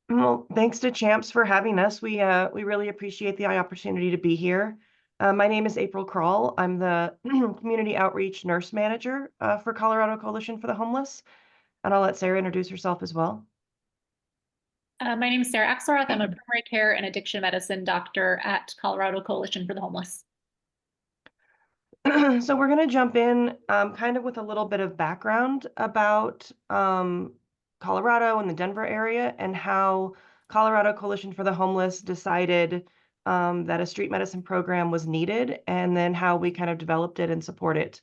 Well, thanks to Champs for having us. We really appreciate the opportunity to be here. My name is April Kroll. I'm the Community Outreach Nurse Manager for Colorado Coalition for the Homeless. And I'll let Sarah introduce herself as well. My name is Sarah Axelroth. I'm a primary care and addiction medicine doctor at Colorado Coalition for the Homeless. So we're going to jump in kind of with a little bit of background about Colorado and the Denver area and how Colorado Coalition for the Homeless decided that a street medicine program was needed, and then how we kind of developed it and support it.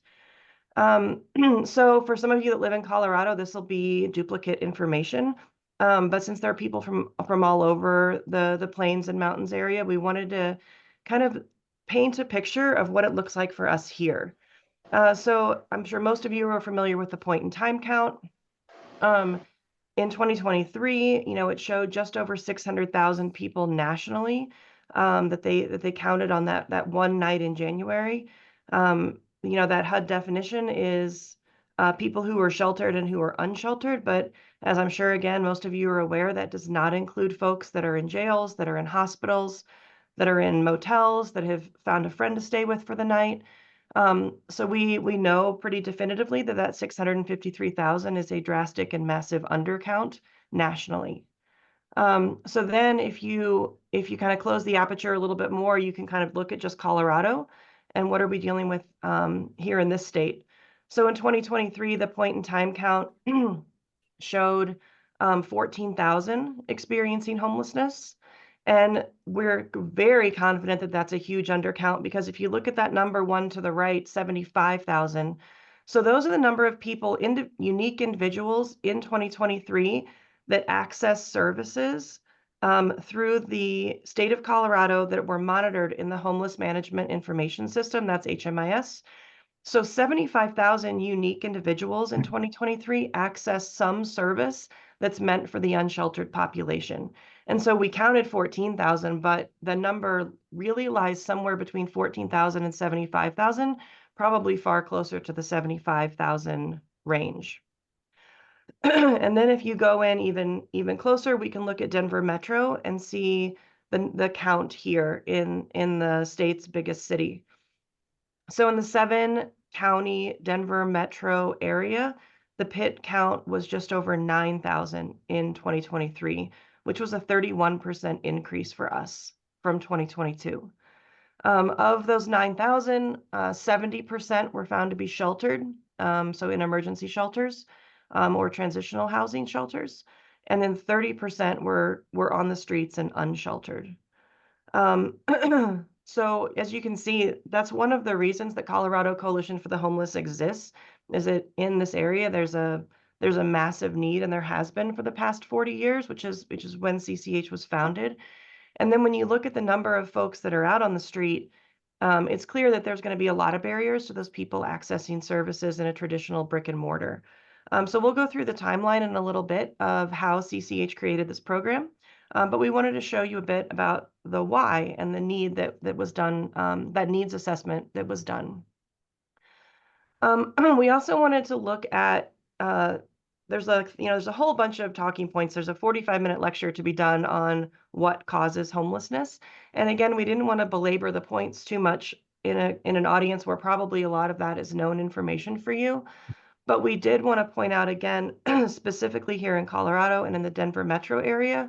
So for some of you that live in Colorado, this will be duplicate information. But since there are people from all over the plains and mountains area, we wanted to kind of paint a picture of what it looks like for us here. So I'm sure most of you are familiar with the point in time count. In 2023, it showed just over 600,000 people nationally that they counted on that one night in January. That HUD definition is people who are sheltered and who are unsheltered, but as I'm sure, again, most of you are aware, that does not include folks that are in jails, that are in hospitals, that are in motels, that have found a friend to stay with for the night. So we know pretty definitively that 653,000 is a drastic and massive undercount nationally. So then if you kind of close the aperture a little bit more, you can kind of look at just Colorado and what are we dealing with here in this state. So in 2023, the point in time count showed 14,000 experiencing homelessness. And we're very confident that that's a huge undercount, because if you look at that number one to the right, 75,000. So those are the number of people, unique individuals in 2023 that access services through the state of Colorado that were monitored in the Homeless Management Information System, that's HMIS. So 75,000 unique individuals in 2023 access some service that's meant for the unsheltered population. And so we counted 14,000, but the number really lies somewhere between 14,000 and 75,000, probably far closer to the 75,000 range. And then if you go in even closer, we can look at Denver Metro and see the count here in the state's biggest city. So in the 7-county Denver metro area, the PIT count was just over 9,000 in 2023, which was a 31% increase for us from 2022. Of those 9,000, 70% were found to be sheltered, so in emergency shelters or transitional housing shelters, and then 30% were on the streets and unsheltered. So as you can see, that's one of the reasons that Colorado Coalition for the Homeless exists, is that in this area there's a massive need, and there has been for the past 40 years, which is when CCH was founded. And then when you look at the number of folks that are out on the street, it's clear that there's going to be a lot of barriers to those people accessing services in a traditional brick and mortar. So we'll go through the timeline in a little bit of how CCH created this program. But we wanted to show you a bit about the why and the need that was done, that needs assessment that was done. We also wanted to look at, there's a whole bunch of talking points. There's a 45-minute lecture to be done on what causes homelessness. And again, we didn't want to belabor the points too much in an audience where probably a lot of that is known information for you. But we did want to point out again, specifically here in Colorado and in the Denver metro area,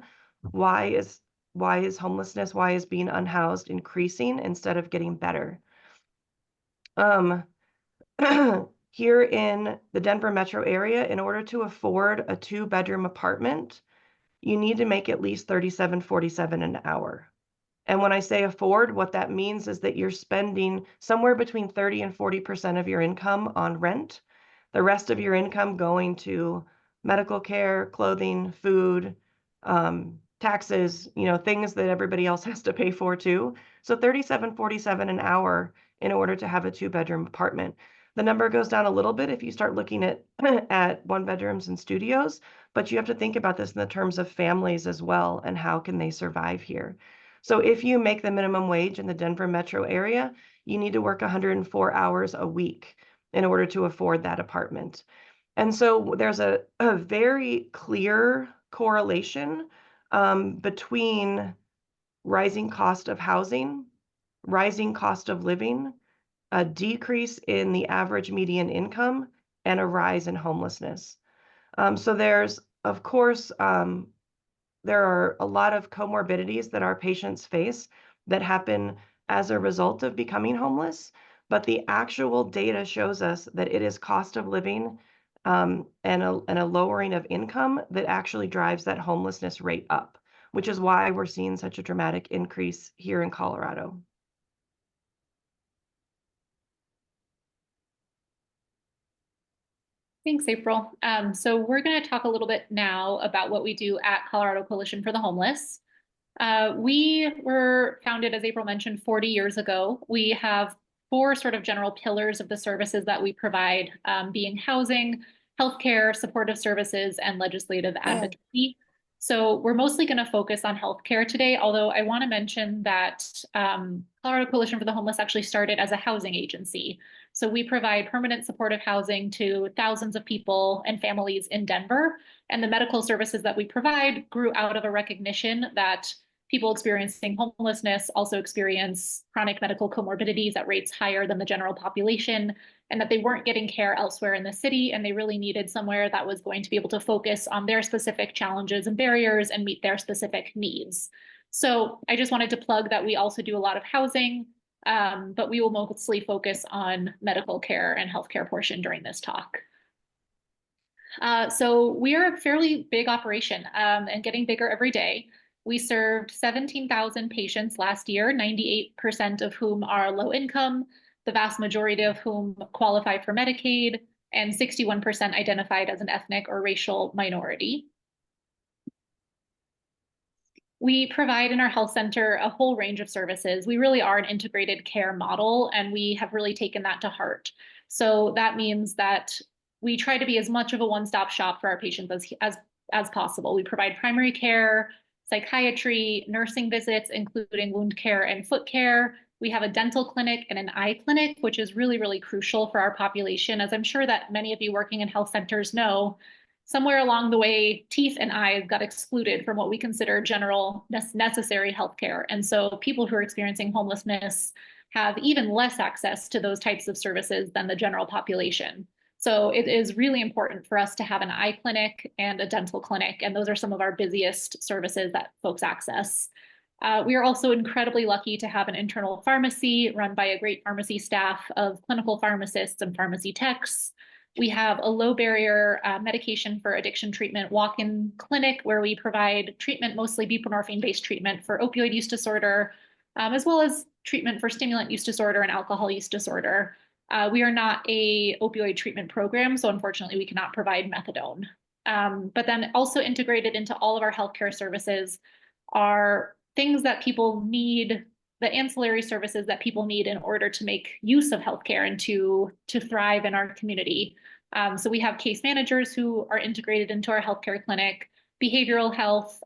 why is homelessness, why is being unhoused increasing instead of getting better? Here in the Denver metro area, in order to afford a 2-bedroom apartment, you need to make at least $37.47 an hour. And when I say afford, what that means is that you're spending somewhere between 30 and 40% of your income on rent, the rest of your income going to medical care, clothing, food, taxes, things that everybody else has to pay for too. So $37.47 an hour in order to have a 2-bedroom apartment. The number goes down a little bit if you start looking at 1-bedrooms and studios, but you have to think about this in the terms of families as well, and how can they survive here. So if you make the minimum wage in the Denver metro area, you need to work 104 hours a week in order to afford that apartment. And so there's a very clear correlation between rising cost of housing, rising cost of living, a decrease in the average median income, and a rise in homelessness. So there's, of course, there are a lot of comorbidities that our patients face that happen as a result of becoming homeless, but the actual data shows us that it is cost of living and a lowering of income that actually drives that homelessness rate up, which is why we're seeing such a dramatic increase here in Colorado. Thanks, April. So we're going to talk a little bit now about what we do at Colorado Coalition for the Homeless. We were founded, as April mentioned, 40 years ago. We have 4 sort of general pillars of the services that we provide, being housing, healthcare, supportive services, and legislative advocacy. So we're mostly going to focus on healthcare today, although I want to mention that Colorado Coalition for the Homeless actually started as a housing agency. So we provide permanent supportive housing to thousands of people and families in Denver. And the medical services that we provide grew out of a recognition that people experiencing homelessness also experience chronic medical comorbidities at rates higher than the general population, and that they weren't getting care elsewhere in the city, and they really needed somewhere that was going to be able to focus on their specific challenges and barriers and meet their specific needs. So I just wanted to plug that we also do a lot of housing, but we will mostly focus on medical care and healthcare portion during this talk. So we are a fairly big operation and getting bigger every day. We served 17,000 patients last year, 98% of whom are low income, the vast majority of whom qualify for Medicaid, and 61% identified as an ethnic or racial minority. We provide in our health center a whole range of services. We really are an integrated care model, and we have really taken that to heart. So that means that we try to be as much of a one-stop shop for our patients as possible. We provide primary care, psychiatry, nursing visits, including wound care and foot care. We have a dental clinic and an eye clinic, which is really, really crucial for our population. As I'm sure that many of you working in health centers know, somewhere along the way, teeth and eyes got excluded from what we consider general necessary healthcare. And so people who are experiencing homelessness have even less access to those types of services than the general population. So it is really important for us to have an eye clinic and a dental clinic, and those are some of our busiest services that folks access. We are also incredibly lucky to have an internal pharmacy run by a great pharmacy staff of clinical pharmacists and pharmacy techs. We have a low barrier medication for addiction treatment walk-in clinic where we provide treatment, mostly buprenorphine-based treatment for opioid use disorder, as well as treatment for stimulant use disorder and alcohol use disorder. We are not a opioid treatment program, so unfortunately we cannot provide methadone. But then also integrated into all of our healthcare services are things that people need, the ancillary services that people need in order to make use of healthcare and to thrive in our community. So we have case managers who are integrated into our healthcare clinic, behavioral health,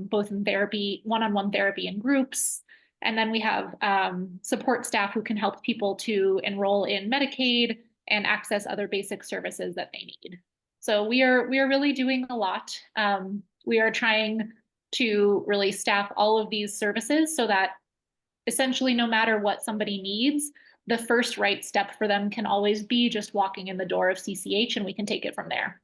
both in therapy, one-on-one therapy and groups. And then we have support staff who can help people to enroll in Medicaid and access other basic services that they need. So we are really doing a lot. We are trying to really staff all of these services so that essentially no matter what somebody needs, the first right step for them can always be just walking in the door of CCH, and we can take it from there.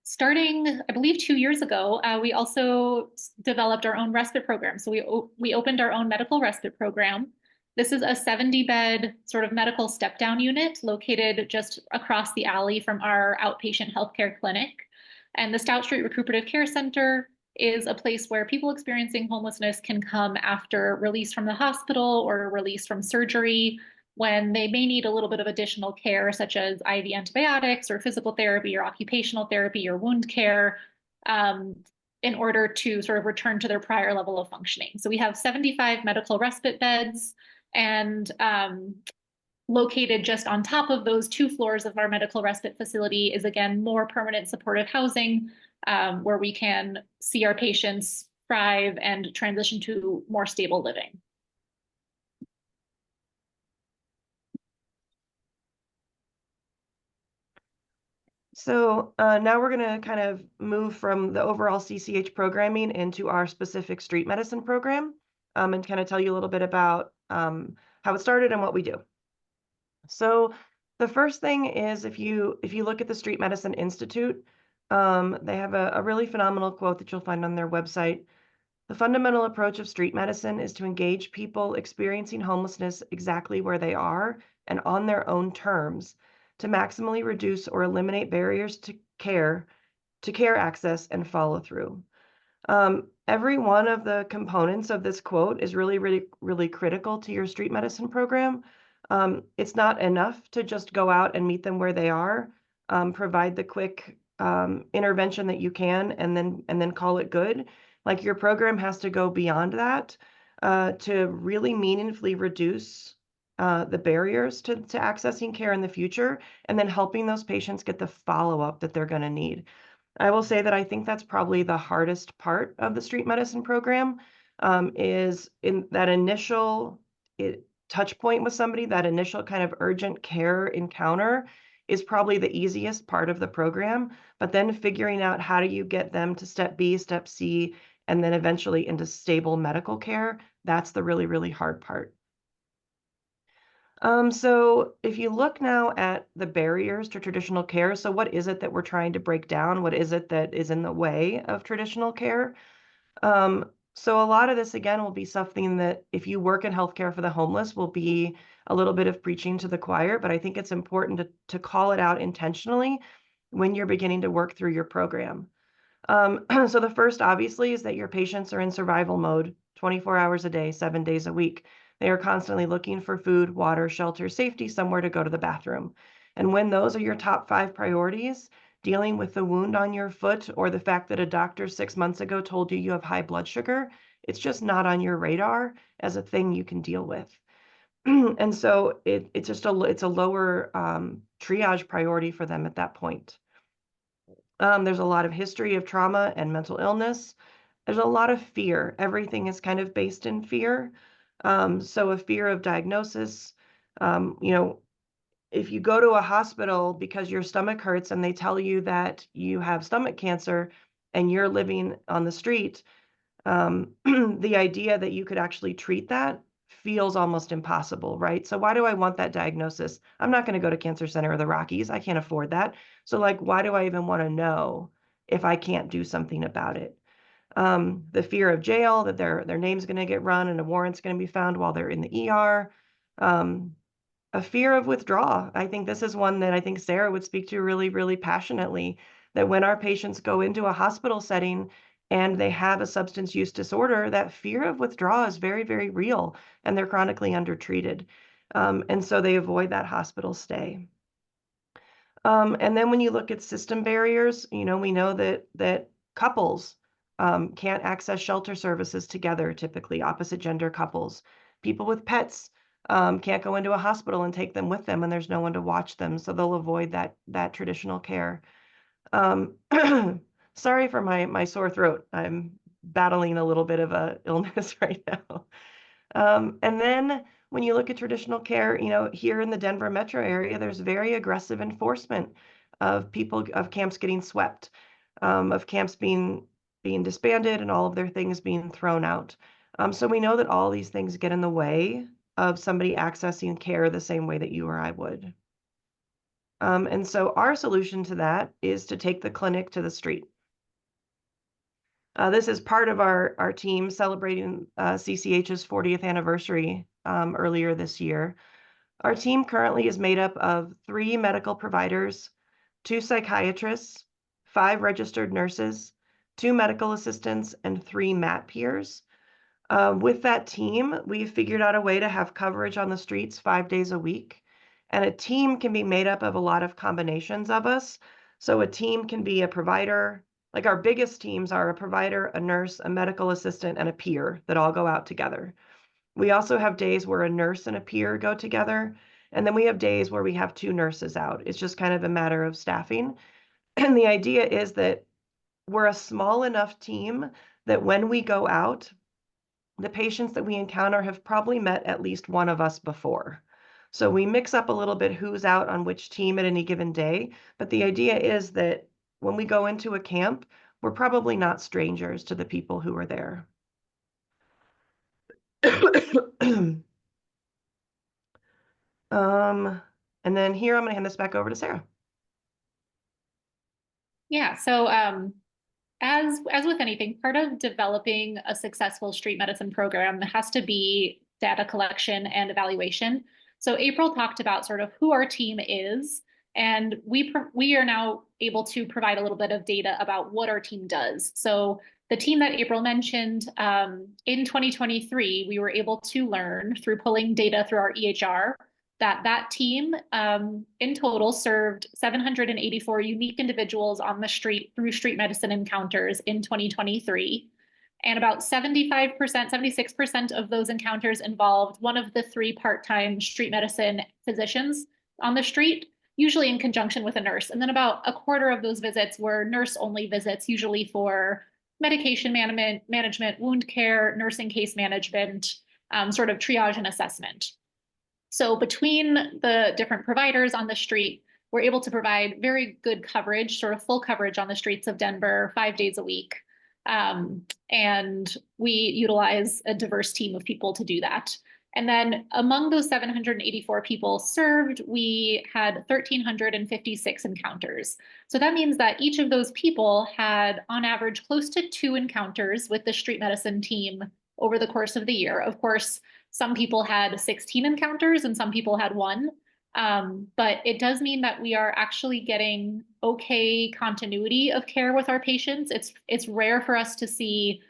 Starting, I believe, 2 years ago, we also developed our own respite program. So we opened our own medical respite program. This is a 70-bed sort of medical step-down unit located just across the alley from our outpatient healthcare clinic. And the Stout Street Recuperative Care Center is a place where people experiencing homelessness can come after release from the hospital or release from surgery, when they may need a little bit of additional care, such as IV antibiotics or physical therapy or occupational therapy or wound care, in order to sort of return to their prior level of functioning. So we have 75 medical respite beds, and located just on top of those 2 floors of our medical respite facility is, again, more permanent supportive housing, where we can see our patients thrive and transition to more stable living. So now we're going to kind of move from the overall CCH programming into our specific street medicine program, and kind of tell you a little bit about how it started and what we do. So the first thing is if you look at the Street Medicine Institute, they have a really phenomenal quote that you'll find on their website. The fundamental approach of street medicine is to engage people experiencing homelessness exactly where they are and on their own terms to maximally reduce or eliminate barriers to care access and follow through. Every one of the components of this quote is really, really, really critical to your street medicine program. It's not enough to just go out and meet them where they are, provide the quick intervention that you can, and then call it good. Like your program has to go beyond that to really meaningfully reduce the barriers to accessing care in the future, and then helping those patients get the follow-up that they're going to need. I will say that I think that's probably the hardest part of the street medicine program, is in that initial touch point with somebody, that initial kind of urgent care encounter is probably the easiest part of the program. But then figuring out how do you get them to step B, step C, and then eventually into stable medical care, that's the really, really hard part. So if you look now at the barriers to traditional care, so what is it that we're trying to break down? What is it that is in the way of traditional care? So a lot of this, again, will be something that if you work in healthcare for the homeless will be a little bit of preaching to the choir, but I think it's important to call it out intentionally when you're beginning to work through your program. So the first, obviously, is that your patients are in survival mode 24 hours a day, 7 days a week. They are constantly looking for food, water, shelter, safety, somewhere to go to the bathroom. And when those are your top 5 priorities, dealing with the wound on your foot or the fact that a doctor 6 months ago told you you have high blood sugar, it's just not on your radar as a thing you can deal with. And so it's a lower triage priority for them at that point. There's a lot of history of trauma and mental illness. There's a lot of fear. Everything is kind of based in fear. So a fear of diagnosis. You know, if you go to a hospital because your stomach hurts and they tell you that you have stomach cancer and you're living on the street, the idea that you could actually treat that feels almost impossible, right? So why do I want that diagnosis? I'm not going to go to Cancer Center or the Rockies. I can't afford that. So like, why do I even want to know if I can't do something about it? The fear of jail, that their name's going to get run and a warrant's going to be found while they're in the ER. A fear of withdrawal. I think this is one that I think Sarah would speak to really, really passionately, that when our patients go into a hospital setting and they have a substance use disorder, that fear of withdrawal is very, very real, and they're chronically undertreated. And so they avoid that hospital stay. And then when you look at system barriers, you know, we know that couples can't access shelter services together, typically opposite gender couples. People with pets can't go into a hospital and take them with them, and there's no one to watch them, so they'll avoid that traditional care. Um, sorry for my sore throat. I'm battling a little bit of a illness right now. And then when you look at traditional care, you know, here in the Denver metro area, there's very aggressive enforcement of camps getting swept, of camps being disbanded and all of their things being thrown out. So we know that all these things get in the way of somebody accessing care the same way that you or I would. And so our solution to that is to take the clinic to the street. This is part of our team celebrating CCH's 40th anniversary earlier this year. Our team currently is made up of 3 medical providers, 2 psychiatrists, 5 registered nurses, 2 medical assistants, and 3 MAT peers. With that team, we've figured out a way to have coverage on the streets 5 days a week. And a team can be made up of a lot of combinations of us. So a team can be a provider, like our biggest teams are a provider, a nurse, a medical assistant, and a peer that all go out together. We also have days where a nurse and a peer go together. And then we have days where we have 2 nurses out. It's just kind of a matter of staffing. And the idea is that we're a small enough team that when we go out, the patients that we encounter have probably met at least one of us before. So we mix up a little bit who's out on which team at any given day. But the idea is that when we go into a camp, we're probably not strangers to the people who are there. And then here I'm going to hand this back over to Sarah. Yeah, so as with anything, part of developing a successful street medicine program has to be data collection and evaluation. So April talked about sort of who our team is, and we are now able to provide a little bit of data about what our team does. So the team that April mentioned, in 2023, we were able to learn through pulling data through our EHR that team in total served 784 unique individuals on the street through street medicine encounters in 2023. And about 75%, 76% of those encounters involved one of the 3 part-time street medicine physicians on the street, usually in conjunction with a nurse. And then about a quarter of those visits were nurse-only visits, usually for medication management, wound care, nursing case management, sort of triage and assessment. So between the different providers on the street, we're able to provide very good coverage, sort of full coverage on the streets of Denver 5 days a week. And we utilize a diverse team of people to do that. And then among those 784 people served, we had 1,356 encounters. So that means that each of those people had on average close to 2 encounters with the street medicine team over the course of the year. Of course, some people had 16 encounters and some people had 1. But it does mean that we are actually getting okay continuity of care with our patients. It's rare for us to see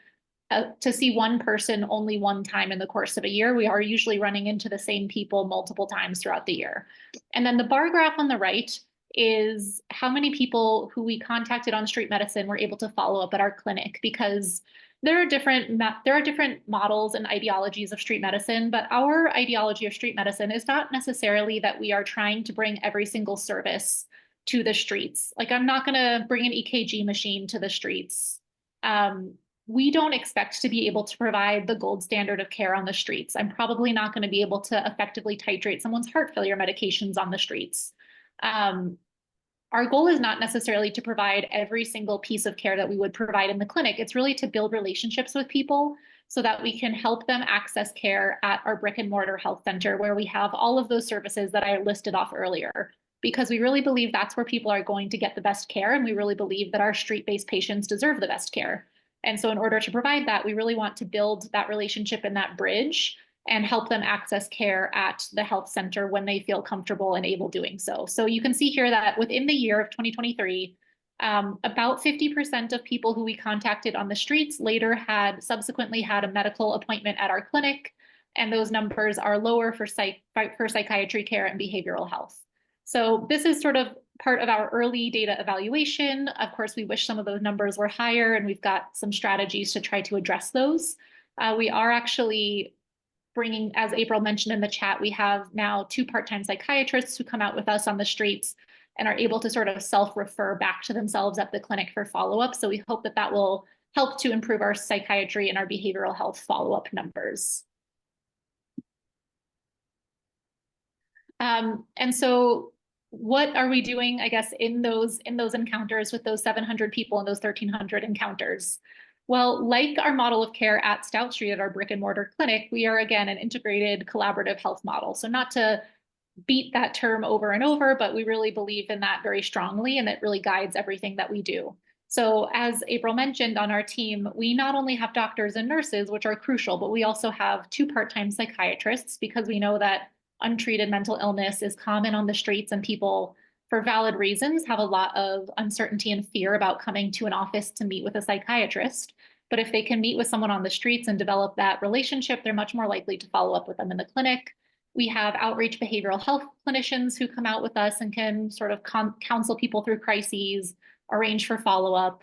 one person only one time in the course of a year. We are usually running into the same people multiple times throughout the year. And then the bar graph on the right is how many people who we contacted on street medicine were able to follow up at our clinic, because there are different models and ideologies of street medicine, but our ideology of street medicine is not necessarily that we are trying to bring every single service to the streets. Like, I'm not going to bring an EKG machine to the streets. We don't expect to be able to provide the gold standard of care on the streets. I'm probably not going to be able to effectively titrate someone's heart failure medications on the streets. Our goal is not necessarily to provide every single piece of care that we would provide in the clinic. It's really to build relationships with people so that we can help them access care at our brick and mortar health center, where we have all of those services that I listed off earlier, because we really believe that's where people are going to get the best care. And we really believe that our street-based patients deserve the best care. And so in order to provide that, we really want to build that relationship and that bridge and help them access care at the health center when they feel comfortable and able doing so. So you can see here that within the year of 2023, about 50% of people who we contacted on the streets later subsequently had a medical appointment at our clinic, and those numbers are lower for psychiatry care and behavioral health. So this is sort of part of our early data evaluation. Of course, we wish some of those numbers were higher, and we've got some strategies to try to address those. We are actually bringing, as April mentioned in the chat, we have now 2 part-time psychiatrists who come out with us on the streets and are able to sort of self-refer back to themselves at the clinic for follow-up. So we hope that that will help to improve our psychiatry and our behavioral health follow-up numbers. And so what are we doing, I guess, in those encounters with those 700 people and those 1,300 encounters? Well, like our model of care at Stout Street at our brick and mortar clinic, we are, again, an integrated collaborative health model. So not to beat that term over and over, but we really believe in that very strongly, and it really guides everything that we do. So as April mentioned, on our team, we not only have doctors and nurses, which are crucial, but we also have 2 part-time psychiatrists, because we know that untreated mental illness is common on the streets, and people, for valid reasons, have a lot of uncertainty and fear about coming to an office to meet with a psychiatrist. But if they can meet with someone on the streets and develop that relationship, they're much more likely to follow up with them in the clinic. We have outreach behavioral health clinicians who come out with us and can sort of counsel people through crises, arrange for follow-up.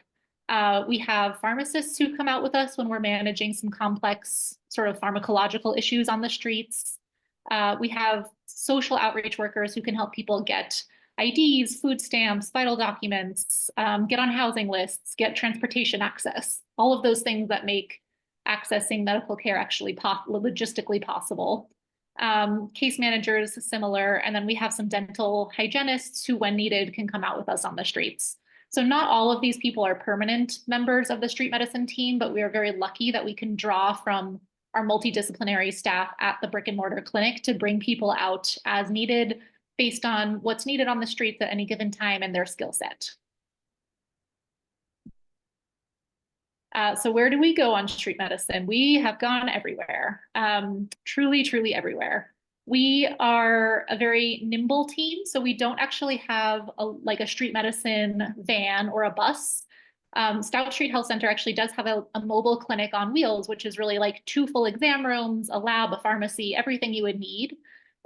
We have pharmacists who come out with us when we're managing some complex sort of pharmacological issues on the streets. We have social outreach workers who can help people get IDs, food stamps, vital documents, get on housing lists, get transportation access, all of those things that make accessing medical care actually logistically possible. Case managers, similar. And then we have some dental hygienists who, when needed, can come out with us on the streets. So not all of these people are permanent members of the street medicine team, but we are very lucky that we can draw from our multidisciplinary staff at the brick and mortar clinic to bring people out as needed based on what's needed on the streets at any given time and their skill set. So where do we go on street medicine? We have gone everywhere, truly, truly everywhere. We are a very nimble team, so we don't actually have like a street medicine van or a bus. Stout Street Health Center actually does have a mobile clinic on wheels, which is really like 2 full exam rooms, a lab, a pharmacy, everything you would need.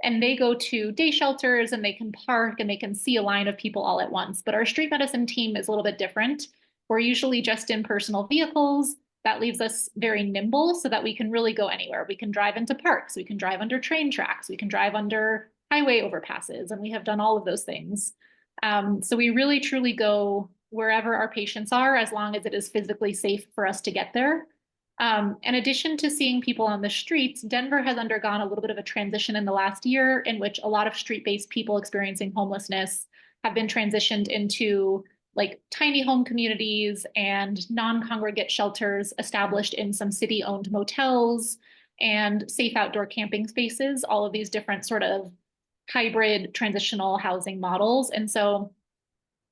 And they go to day shelters and they can park and they can see a line of people all at once. But our street medicine team is a little bit different. We're usually just in personal vehicles. That leaves us very nimble so that we can really go anywhere. We can drive into parks, we can drive under train tracks, we can drive under highway overpasses, and we have done all of those things. So we really truly go wherever our patients are, as long as it is physically safe for us to get there. In addition to seeing people on the streets, Denver has undergone a little bit of a transition in the last year in which a lot of street-based people experiencing homelessness have been transitioned into like tiny home communities and non-congregate shelters established in some city-owned motels and safe outdoor camping spaces, all of these different sort of hybrid transitional housing models. And so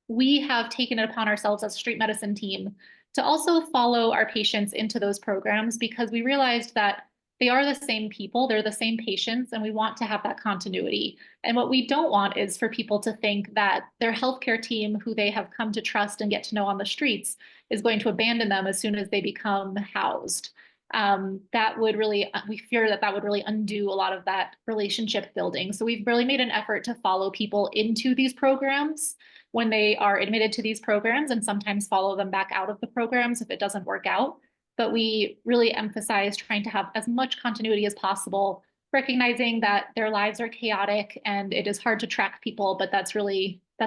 we have taken it upon ourselves as a street medicine team to also follow our patients into those programs because we realized that they are the same people, they're the same patients, and we want to have that continuity. And what we don't want is for people to think that their healthcare team, who they have come to trust and get to know on the streets, is going to abandon them as soon as they become housed. That would really, we fear that that would really undo a lot of that relationship building. So we've really made an effort to follow people into these programs when they are admitted to these programs and sometimes follow them back out of the programs if it doesn't work out. But we really emphasize trying to have as much continuity as possible, recognizing that their lives are chaotic and it is hard to track people, but that's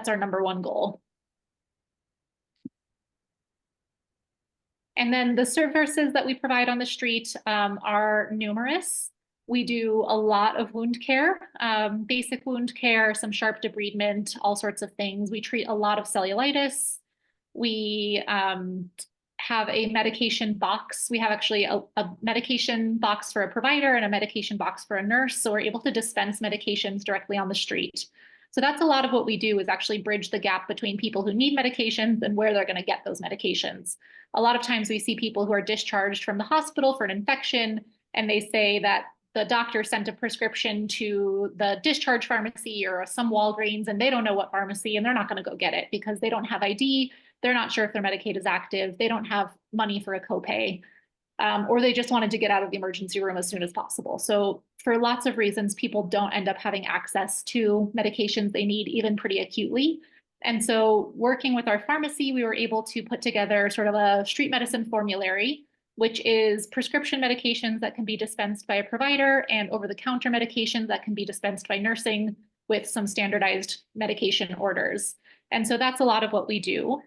our number one goal. And then the services that we provide on the street are numerous. We do a lot of wound care, basic wound care, some sharp debridement, all sorts of things. We treat a lot of cellulitis. We have a medication box. We have actually a medication box for a provider and a medication box for a nurse. So we're able to dispense medications directly on the street. So that's a lot of what we do is actually bridge the gap between people who need medications and where they're going to get those medications. A lot of times we see people who are discharged from the hospital for an infection, and they say that the doctor sent a prescription to the discharge pharmacy or some Walgreens, and they don't know what pharmacy, and they're not going to go get it because they don't have ID. They're not sure if their Medicaid is active. They don't have money for a copay, or they just wanted to get out of the emergency room as soon as possible. So for lots of reasons, people don't end up having access to medications they need even pretty acutely. And so working with our pharmacy, we were able to put together sort of a street medicine formulary, which is prescription medications that can be dispensed by a provider and over-the-counter medications that can be dispensed by nursing with some standardized medication orders. And so that's a lot of what we do.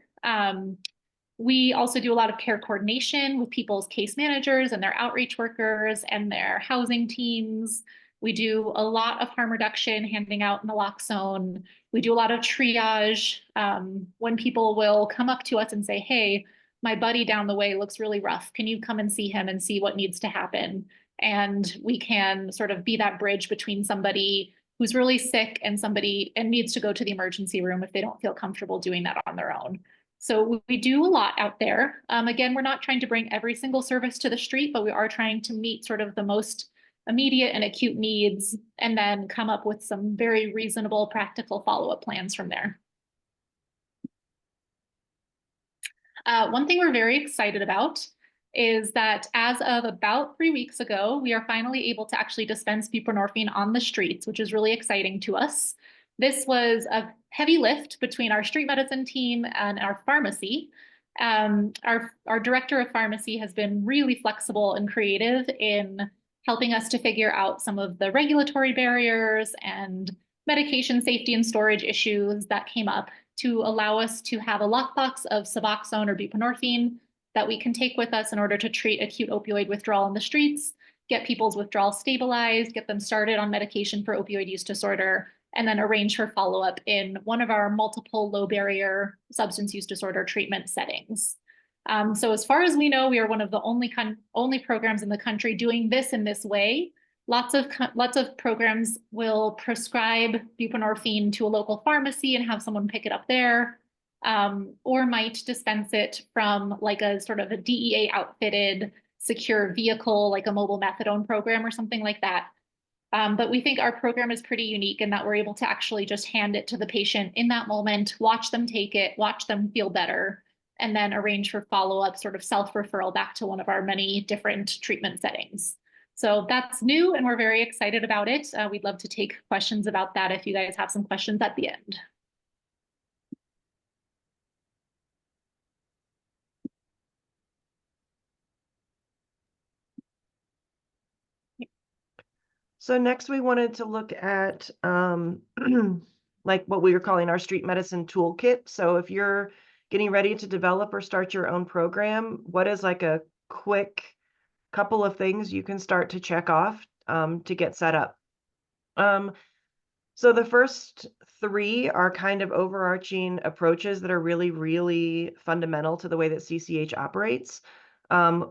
We also do a lot of care coordination with people's case managers and their outreach workers and their housing teams. We do a lot of harm reduction, handing out naloxone. We do a lot of triage when people will come up to us and say, hey, my buddy down the way looks really rough. Can you come and see him and see what needs to happen? And we can sort of be that bridge between somebody who's really sick and somebody and needs to go to the emergency room if they don't feel comfortable doing that on their own. So we do a lot out there. Again, we're not trying to bring every single service to the street, but we are trying to meet sort of the most immediate and acute needs and then come up with some very reasonable, practical follow-up plans from there. One thing we're very excited about is that as of about 3 weeks ago, we are finally able to actually dispense buprenorphine on the streets, which is really exciting to us. This was a heavy lift between our street medicine team and our pharmacy. Our director of pharmacy has been really flexible and creative in helping us to figure out some of the regulatory barriers and medication safety and storage issues that came up to allow us to have a lockbox of Suboxone or buprenorphine that we can take with us in order to treat acute opioid withdrawal in the streets, get people's withdrawal stabilized, get them started on medication for opioid use disorder, and then arrange for follow-up in one of our multiple low barrier substance use disorder treatment settings. So as far as we know, we are one of the only programs in the country doing this in this way. Lots of programs will prescribe buprenorphine to a local pharmacy and have someone pick it up there, or might dispense it from like a sort of a DEA outfitted secure vehicle, like a mobile methadone program or something like that. But we think our program is pretty unique in that we're able to actually just hand it to the patient in that moment, watch them take it, watch them feel better, and then arrange for follow-up sort of self-referral back to one of our many different treatment settings. So that's new and we're very excited about it. We'd love to take questions about that if you guys have some questions at the end. So next we wanted to look at like what we were calling our street medicine toolkit. So if you're getting ready to develop or start your own program, what is like a quick couple of things you can start to check off to get set up? So the first three are kind of overarching approaches that are really, really fundamental to the way that CCH operates.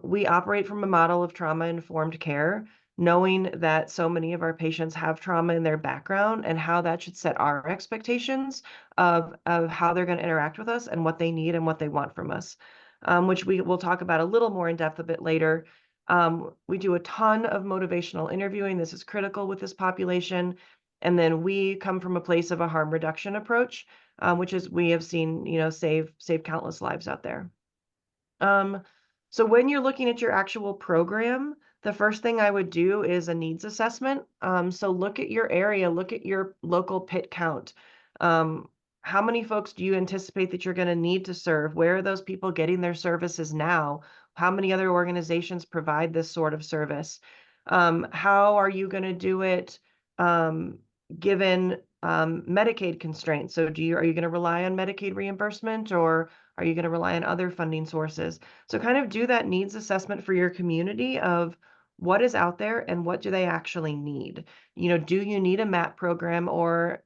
We operate from a model of trauma-informed care, knowing that so many of our patients have trauma in their background and how that should set our expectations of how they're going to interact with us and what they need and what they want from us, which we will talk about a little more in depth a bit later. We do a ton of motivational interviewing. This is critical with this population. And then we come from a place of a harm reduction approach, which is we have seen, save countless lives out there. So when you're looking at your actual program, the first thing I would do is a needs assessment. So look at your area, look at your local PIT count. How many folks do you anticipate that you're going to need to serve? Where are those people getting their services now? How many other organizations provide this sort of service? How are you going to do it given Medicaid constraints? So are you going to rely on Medicaid reimbursement, or are you going to rely on other funding sources? So kind of do that needs assessment for your community of what is out there and what do they actually need? Do you need a MAP program, or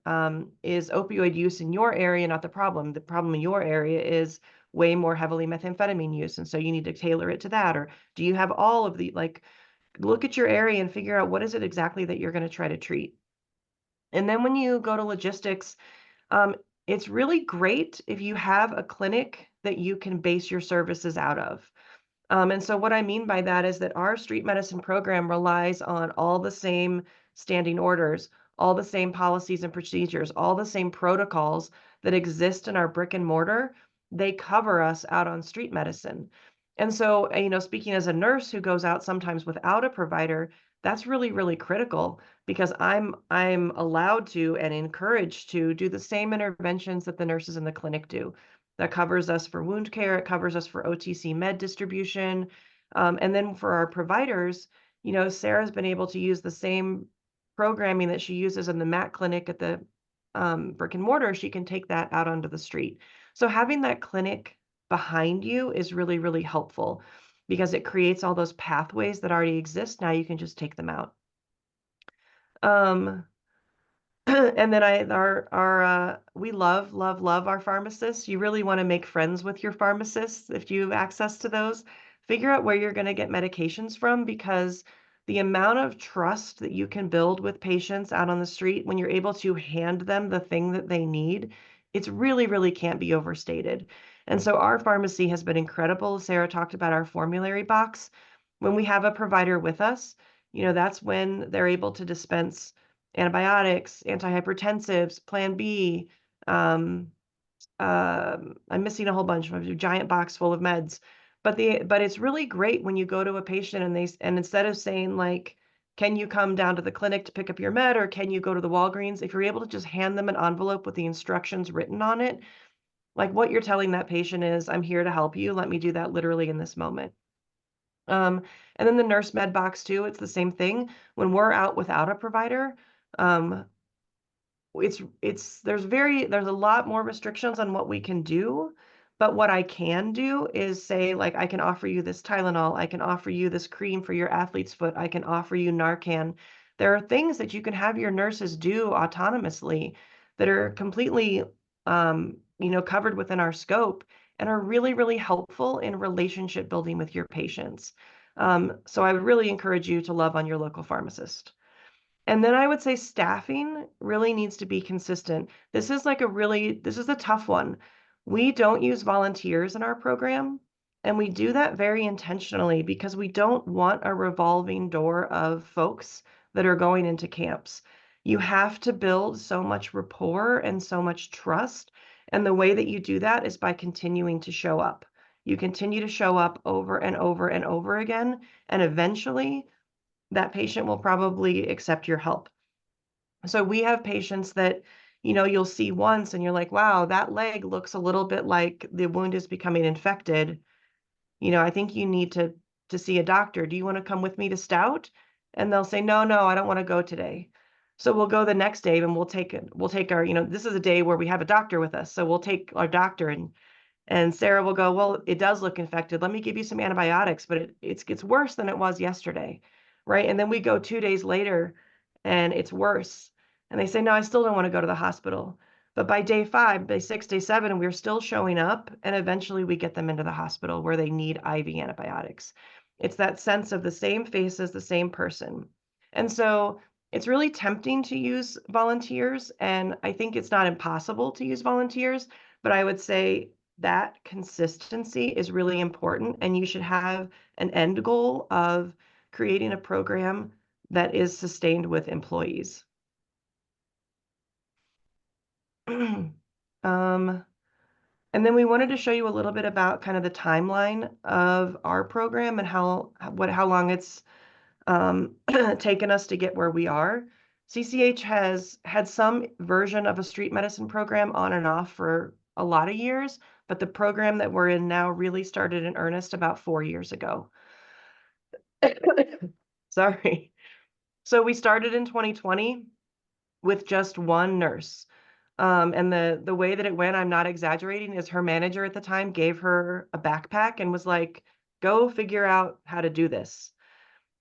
is opioid use in your area not the problem? The problem in your area is way more heavily methamphetamine use, and so you need to tailor it to that. Or do you have all of the, look at your area and figure out what is it exactly that you're going to try to treat. And then when you go to logistics, it's really great if you have a clinic that you can base your services out of. And so what I mean by that is that our street medicine program relies on all the same standing orders, all the same policies and procedures, all the same protocols that exist in our brick and mortar. They cover us out on street medicine. And so, speaking as a nurse who goes out sometimes without a provider, that's really, really critical, because I'm allowed to and encouraged to do the same interventions that the nurses in the clinic do. That covers us for wound care. It covers us for OTC med distribution. And then for our providers, Sarah's been able to use the same programming that she uses in the MAC clinic at the brick and mortar. She can take that out onto the street. So having that clinic behind you is really, really helpful, because it creates all those pathways that already exist. Now you can just take them out. And then we love our pharmacists. You really want to make friends with your pharmacists if you have access to those. Figure out where you're going to get medications from, because the amount of trust that you can build with patients out on the street when you're able to hand them the thing that they need, it's really, really can't be overstated. And so our pharmacy has been incredible. Sarah talked about our formulary box. When we have a provider with us, that's when they're able to dispense antibiotics, antihypertensives, Plan B. I'm missing a whole bunch of a giant box full of meds. But it's really great when you go to a patient and instead of saying like, can you come down to the clinic to pick up your med, or can you go to the Walgreens? If you're able to just hand them an envelope with the instructions written on it, like what you're telling that patient is, I'm here to help you. Let me do that literally in this moment. And then the nurse med box too, it's the same thing. When we're out without a provider, there's a lot more restrictions on what we can do, But what I can do is say, like, I can offer you this Tylenol, I can offer you this cream for your athlete's foot, I can offer you Narcan. There are things that you can have your nurses do autonomously that are completely, covered within our scope and are really, really helpful in relationship building with your patients. So I would really encourage you to love on your local pharmacist. And then I would say staffing really needs to be consistent. This is a tough one. We don't use volunteers in our program, and we do that very intentionally because we don't want a revolving door of folks that are going into camps. You have to build so much rapport and so much trust. And the way that you do that is by continuing to show up. You continue to show up over and over and over again, and eventually that patient will probably accept your help. So we have patients that, you'll see once and you're like, wow, that leg looks a little bit like the wound is becoming infected. I think you need to see a doctor. Do you want to come with me to Stout? And they'll say, no, no, I don't want to go today. So we'll go the next day and we'll take our, this is a day where we have a doctor with us. So we'll take our doctor and Sarah will go, well, it does look infected. Let me give you some antibiotics, but it gets worse than it was yesterday, right? And then we go 2 days later and it's worse. And they say, no, I still don't want to go to the hospital. But by day 5, day 6, day 7, we're still showing up. And eventually we get them into the hospital where they need IV antibiotics. It's that sense of the same face as the same person. And so it's really tempting to use volunteers. And I think it's not impossible to use volunteers, but I would say that consistency is really important, and you should have an end goal of creating a program that is sustained with employees. And then we wanted to show you a little bit about kind of the timeline of our program and how long it's taken us to get where we are. CCH has had some version of a street medicine program on and off for a lot of years, but the program that we're in now really started in earnest about 4 years ago. Sorry. So we started in 2020 with just one nurse. And the way that it went, I'm not exaggerating, is her manager at the time gave her a backpack and was like, go figure out how to do this.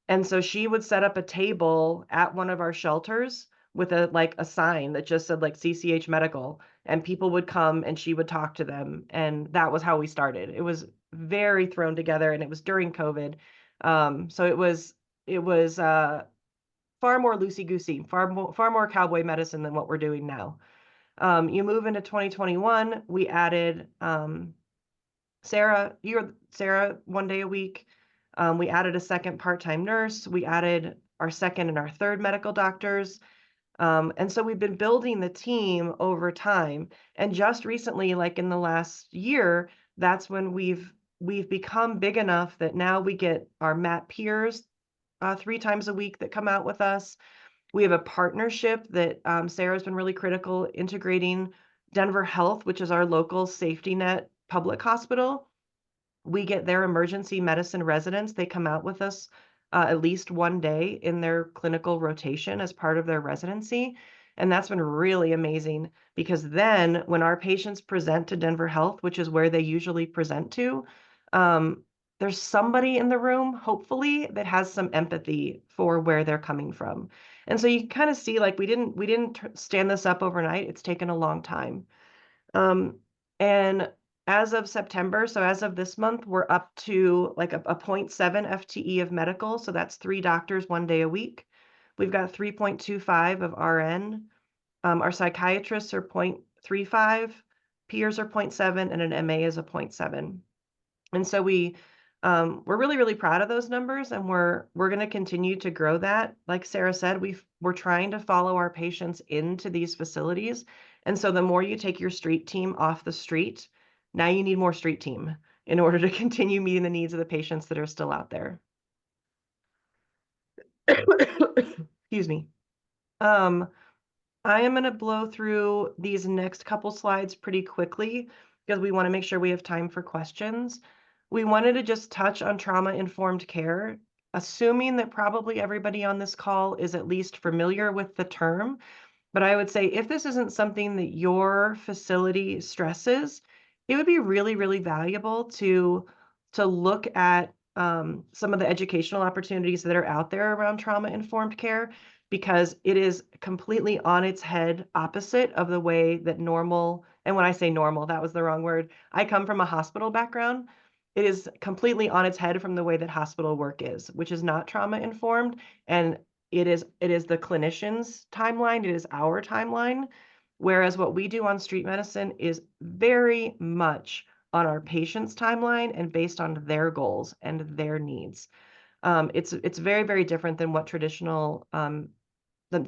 And so she would set up a table at one of our shelters with a sign that just said like CCH Medical, and people would come and she would talk to them. And that was how we started. It was very thrown together, and it was during COVID. So it was far more loosey-goosey, far more cowboy medicine than what we're doing now. You move into 2021, we added Sarah 1 day a week. We added a second part-time nurse. We added our second and our third medical doctors. And so we've been building the team over time. And just recently, like in the last year, that's when we've become big enough that now we get our MAT peers 3 times a week that come out with us. We have a partnership that Sarah's been really critical integrating Denver Health, which is our local safety net public hospital. We get their emergency medicine residents. They come out with us at least 1 day in their clinical rotation as part of their residency. And that's been really amazing because then when our patients present to Denver Health, which is where they usually present to, there's somebody in the room, hopefully, that has some empathy for where they're coming from. And so you kind of see, like, we didn't stand this up overnight. It's taken a long time. And as of September, so as of this month, we're up to like a 0.7 FTE of medical. So that's 3 doctors 1 day a week. We've got 3.25 of RN. Our psychiatrists are 0.35, peers are 0.7, and an MA is a 0.7. And so we're really, really proud of those numbers, and we're going to continue to grow that. Like Sarah said, we're trying to follow our patients into these facilities. And so the more you take your street team off the street, now you need more street team in order to continue meeting the needs of the patients that are still out there. Excuse me. I am going to blow through these next couple slides pretty quickly because we want to make sure we have time for questions. We wanted to just touch on trauma-informed care, assuming that probably everybody on this call is at least familiar with the term. But I would say if this isn't something that your facility stresses, it would be really, really valuable to look at some of the educational opportunities that are out there around trauma-informed care, because it is completely on its head opposite of the way that normal, and when I say normal, that was the wrong word. I come from a hospital background. It is completely on its head from the way that hospital work is, which is not trauma-informed, and it is the clinician's timeline, it is our timeline. Whereas what we do on street medicine is very much on our patient's timeline and based on their goals and their needs. It's very, very different than what the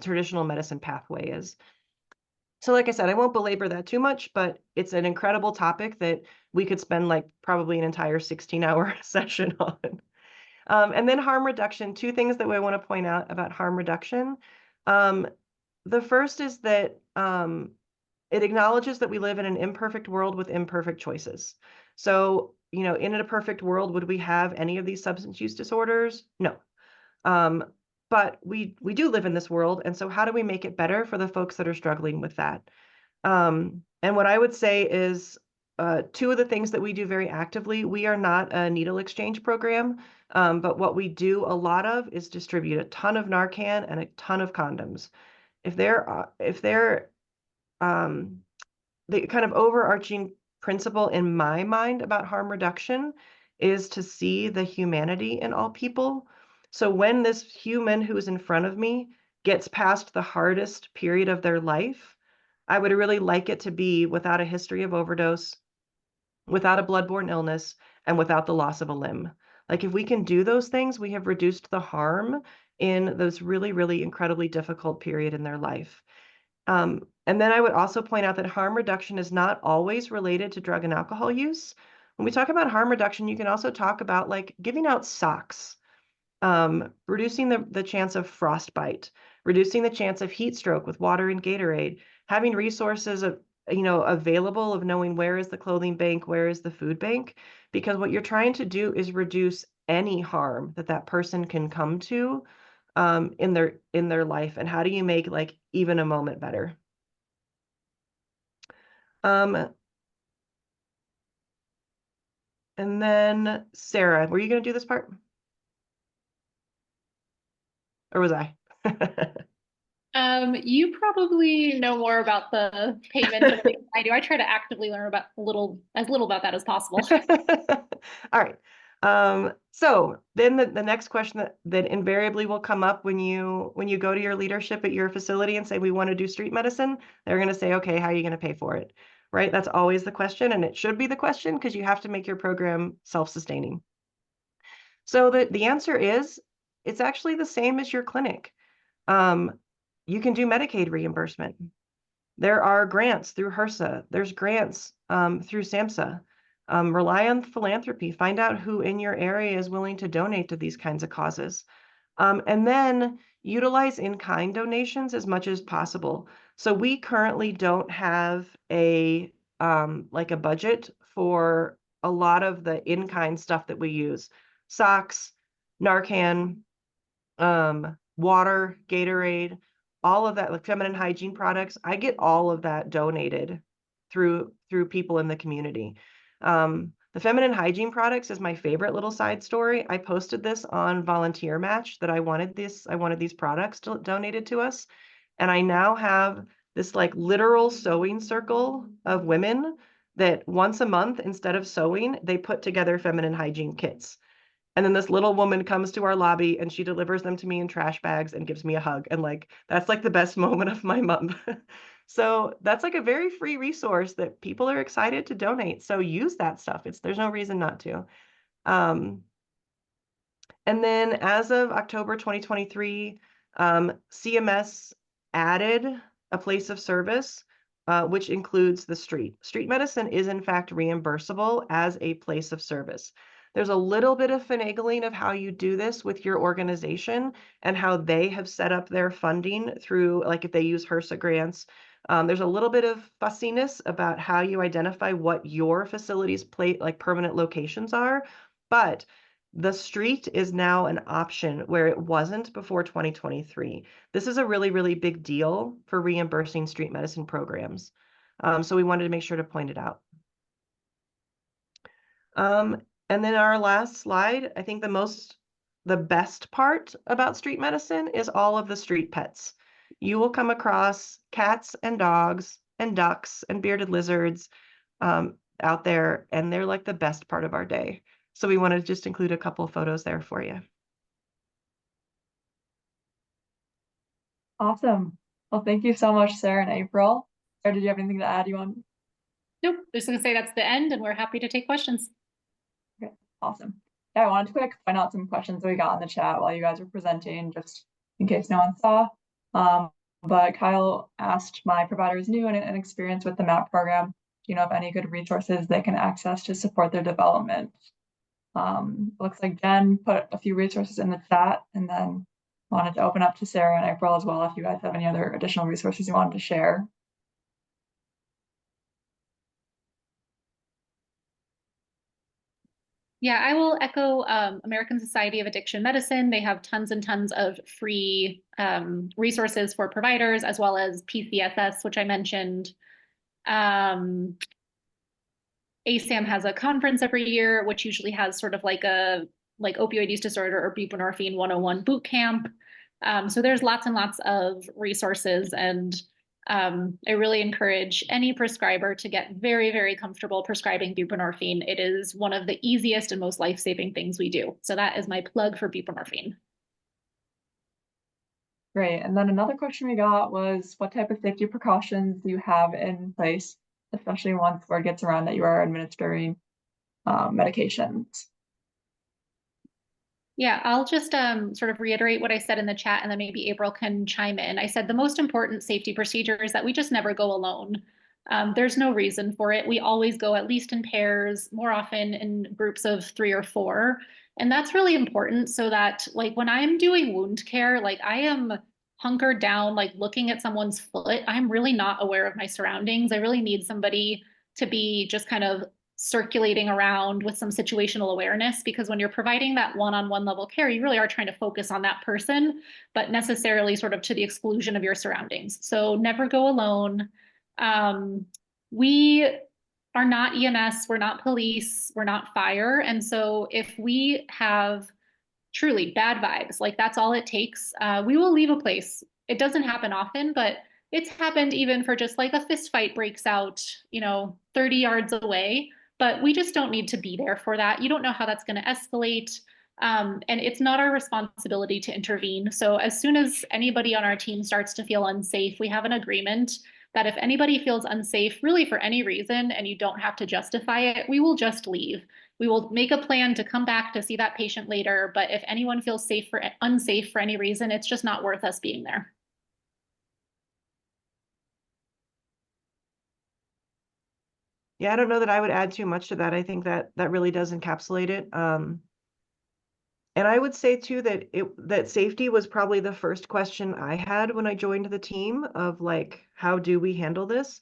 traditional medicine pathway is. So like I said, I won't belabor that too much, but it's an incredible topic that we could spend like probably an entire 16-hour session on. And then harm reduction, two things that we want to point out about harm reduction. The first is that it acknowledges that we live in an imperfect world with imperfect choices. So, in a perfect world, would we have any of these substance use disorders? No. But we do live in this world, and so how do we make it better for the folks that are struggling with that? And what I would say is two of the things that we do very actively, we are not a needle exchange program, but what we do a lot of is distribute a ton of Narcan and a ton of condoms. If they're the kind of overarching principle in my mind about harm reduction is to see the humanity in all people. So when this human who is in front of me gets past the hardest period of their life, I would really like it to be without a history of overdose, without a bloodborne illness, and without the loss of a limb. Like if we can do those things, we have reduced the harm in those really, really incredibly difficult period in their life. And then I would also point out that harm reduction is not always related to drug and alcohol use. When we talk about harm reduction, you can also talk about like giving out socks, reducing the chance of frostbite, reducing the chance of heat stroke with water and Gatorade, having resources available of knowing where is the clothing bank, where is the food bank, because what you're trying to do is reduce any harm that person can come to in their life, and how do you make like even a moment better? And then Sarah, were you going to do this part? Or was I? You probably know more about the payment than I do. I try to actively learn about as little about that as possible. All right. So then the next question that invariably will come up when you go to your leadership at your facility and say, we want to do street medicine, they're going to say, okay, how are you going to pay for it? Right? That's always the question, and it should be the question because you have to make your program self-sustaining. So the answer is, it's actually the same as your clinic. You can do Medicaid reimbursement. There are grants through HRSA. There's grants through SAMHSA. Rely on philanthropy. Find out who in your area is willing to donate to these kinds of causes. And then utilize in-kind donations as much as possible. So we currently don't have a budget for a lot of the in-kind stuff that we use. Socks, Narcan, water, Gatorade, all of that, like feminine hygiene products. I get all of that donated through people in the community. The feminine hygiene products is my favorite little side story. I posted this on Volunteer Match that I wanted these products donated to us. And I now have this like literal sewing circle of women that once a month, instead of sewing, they put together feminine hygiene kits. And then this little woman comes to our lobby and she delivers them to me in trash bags and gives me a hug. And like, that's like the best moment of my month. So that's like a very free resource that people are excited to donate. So use that stuff. There's no reason not to. And then as of October 2023, CMS added a place of service, which includes the street. Street medicine is in fact reimbursable as a place of service. There's a little bit of finagling of how you do this with your organization and how they have set up their funding through, like if they use HRSA grants. There's a little bit of fussiness about how you identify what your facility's permanent locations are, but the street is now an option where it wasn't before 2023. This is a really, really big deal for reimbursing street medicine programs. So we wanted to make sure to point it out. And then our last slide, I think the best part about street medicine is all of the street pets. You will come across cats and dogs and ducks and bearded lizards out there, and they're like the best part of our day. So we want to just include a couple of photos there for you. Awesome. Well, thank you so much, Sarah and April. Or did you have anything to add you want? Nope, just gonna say that's the end, and we're happy to take questions. Okay, awesome. Yeah, I wanted to quick point out some questions that we got in the chat while you guys were presenting, just in case no one saw. But Kyle asked, my provider is new and inexperienced with the MAP program. Do you know of any good resources they can access to support their development? Looks like Jen put a few resources in the chat, and then wanted to open up to Sarah and April as well if you guys have any other additional resources you wanted to share. Yeah, I will echo American Society of Addiction Medicine. They have tons and tons of free resources for providers, as well as PCSS, which I mentioned. ASAM has a conference every year, which usually has sort of like opioid use disorder or buprenorphine 101 boot camp. So there's lots and lots of resources, and I really encourage any prescriber to get very, very comfortable prescribing buprenorphine. It is one of the easiest and most life-saving things we do. So that is my plug for buprenorphine. Great. And then another question we got was, what type of safety precautions do you have in place, especially once word gets around that you are administering medications? Yeah, I'll just sort of reiterate what I said in the chat, and then maybe April can chime in. I said the most important safety procedure is that we just never go alone. There's no reason for it. We always go at least in pairs, more often in groups of 3 or 4. And that's really important so that like when I'm doing wound care, like I am hunkered down, like looking at someone's foot, I'm really not aware of my surroundings. I really need somebody to be just kind of circulating around with some situational awareness, because when you're providing that one-on-one level care, you really are trying to focus on that person, but necessarily sort of to the exclusion of your surroundings. So never go alone. We are not EMS, we're not police, we're not fire. And so if we have truly bad vibes, like that's all it takes, we will leave a place. It doesn't happen often, but it's happened even for just like a fist fight breaks out, 30 yards away. But we just don't need to be there for that. You don't know how that's going to escalate. And it's not our responsibility to intervene. So as soon as anybody on our team starts to feel unsafe, we have an agreement that if anybody feels unsafe, really for any reason, and you don't have to justify it, we will just leave. We will make a plan to come back to see that patient later. But if anyone feels unsafe for any reason, it's just not worth us being there. Yeah, I don't know that I would add too much to that. I think that really does encapsulate it. And I would say too that safety was probably the first question I had when I joined the team of like, how do we handle this?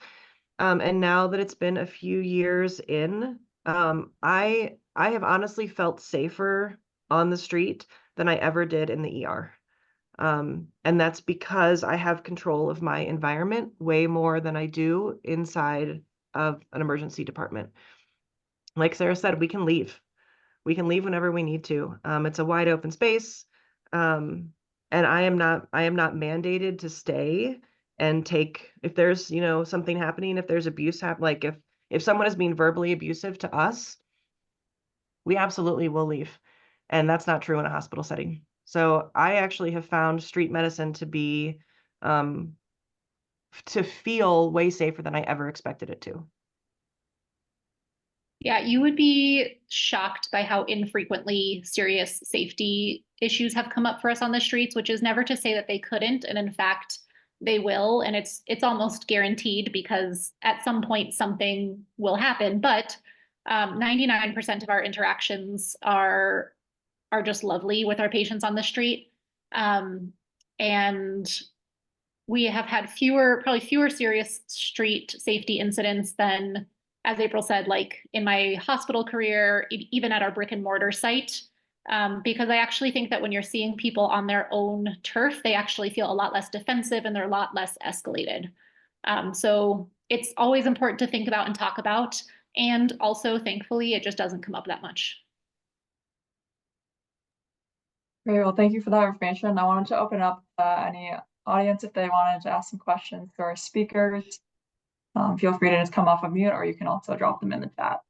And now that it's been a few years in, I have honestly felt safer on the street than I ever did in the ER. And that's because I have control of my environment way more than I do inside of an emergency department. Like Sarah said, we can leave. We can leave whenever we need to. It's a wide open space. And I am not mandated to stay and take, if there's, something happening, if there's abuse like if someone is being verbally abusive to us, we absolutely will leave. And that's not true in a hospital setting. So I actually have found street medicine to be, to feel way safer than I ever expected it to. Yeah, you would be shocked by how infrequently serious safety issues have come up for us on the streets, which is never to say that they couldn't. And in fact, they will. And it's almost guaranteed because at some point something will happen. But 99% of our interactions are just lovely with our patients on the street. And we have had probably fewer serious street safety incidents than, as April said, like in my hospital career, even at our brick and mortar site, because I actually think that when you're seeing people on their own turf, they actually feel a lot less defensive and they're a lot less escalated. So it's always important to think about and talk about. And also, thankfully, it just doesn't come up that much. Great, well, thank you for that information. I wanted to open up any audience if they wanted to ask some questions to our speakers. Feel free to just come off of mute, or you can also drop them in the chat.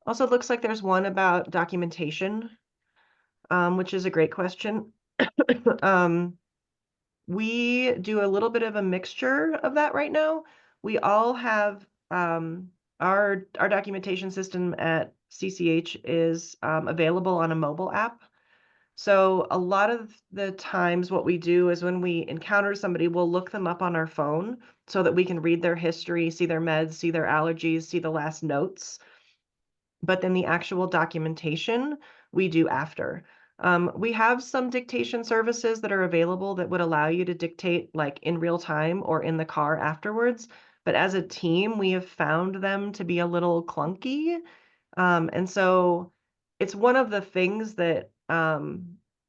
Also, it looks like there's one about documentation, which is a great question. We do a little bit of a mixture of that right now. We all have our documentation system at CCH is available on a mobile app. So a lot of the times what we do is when we encounter somebody, we'll look them up on our phone so that we can read their history, see their meds, see their allergies, see the last notes. But then the actual documentation we do after. We have some dictation services that are available that would allow you to dictate like in real time or in the car afterwards. But as a team, we have found them to be a little clunky. And so it's one of the things that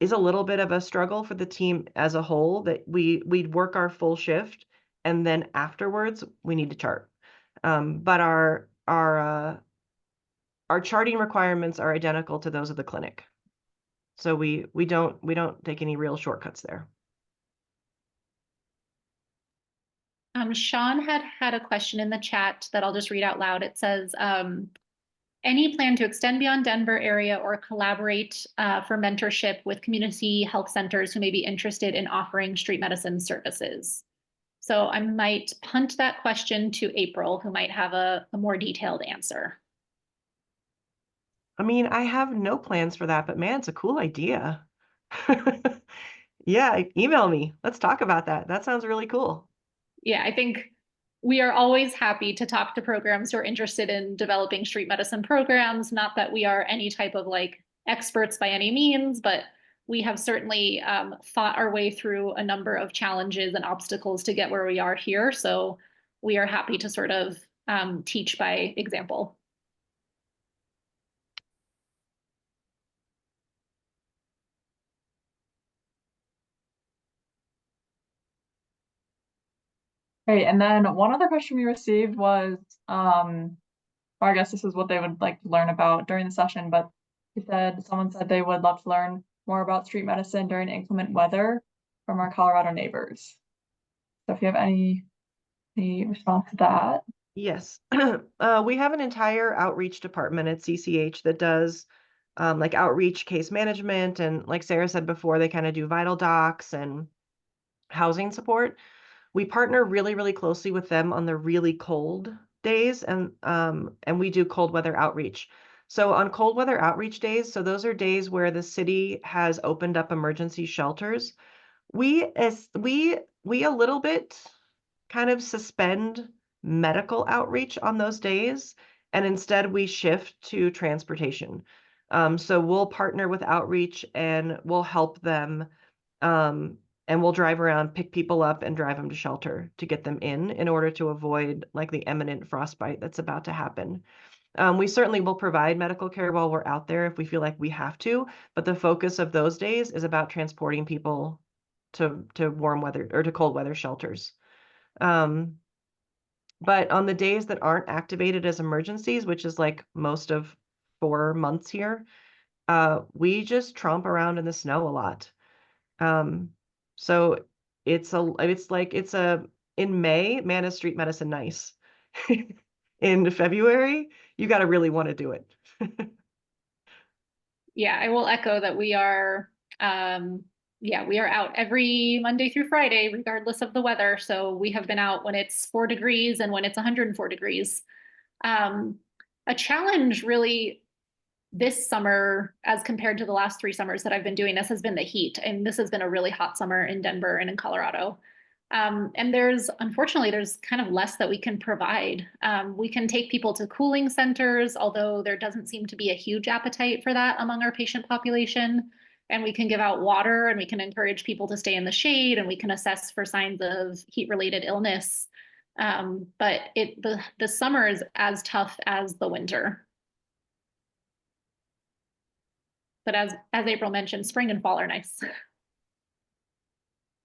is a little bit of a struggle for the team as a whole, that we'd work our full shift and then afterwards we need to chart. But our charting requirements are identical to those of the clinic. So we don't take any real shortcuts there. Sean had a question in the chat that I'll just read out loud. It says, any plan to extend beyond Denver area or collaborate for mentorship with community health centers who may be interested in offering street medicine services? So I might punt that question to April, who might have a more detailed answer. I mean, I have no plans for that, but man, it's a cool idea. Yeah, email me. Let's talk about that. That sounds really cool. Yeah, I think we are always happy to talk to programs who are interested in developing street medicine programs. Not that we are any type of like experts by any means, but we have certainly fought our way through a number of challenges and obstacles to get where we are here. So we are happy to sort of teach by example. Great, and then one other question we received was, or I guess this is what they would like to learn about during the session, but someone said they would love to learn more about street medicine during inclement weather from our Colorado neighbors. So if you have any response to that. Yes. We have an entire outreach department at CCH that does like outreach case management. And like Sarah said before, they kind of do vital docs and housing support. We partner really, really closely with them on the really cold days, and we do cold weather outreach. So on cold weather outreach days, so those are days where the city has opened up emergency shelters. We a little bit kind of suspend medical outreach on those days, and instead we shift to transportation. So we'll partner with outreach and we'll help them, and we'll drive around, pick people up and drive them to shelter to get them in order to avoid like the imminent frostbite that's about to happen. We certainly will provide medical care while we're out there if we feel like we have to, but the focus of those days is about transporting people to warm weather or to cold weather shelters. But on the days that aren't activated as emergencies, which is like most of 4 months here, we just tromp around in the snow a lot. So in May, man, is street medicine nice. In February, you got to really want to do it. Yeah, I will echo that we are we are out every Monday through Friday, regardless of the weather. So we have been out when it's 4 degrees and when it's 104 degrees. A challenge really this summer, as compared to the last 3 summers that I've been doing this, has been the heat. And this has been a really hot summer in Denver and in Colorado. And unfortunately, there's kind of less that we can provide. We can take people to cooling centers, although there doesn't seem to be a huge appetite for that among our patient population. And we can give out water and we can encourage people to stay in the shade and we can assess for signs of heat-related illness. But the summer is as tough as the winter. But as April mentioned, spring and fall are nice.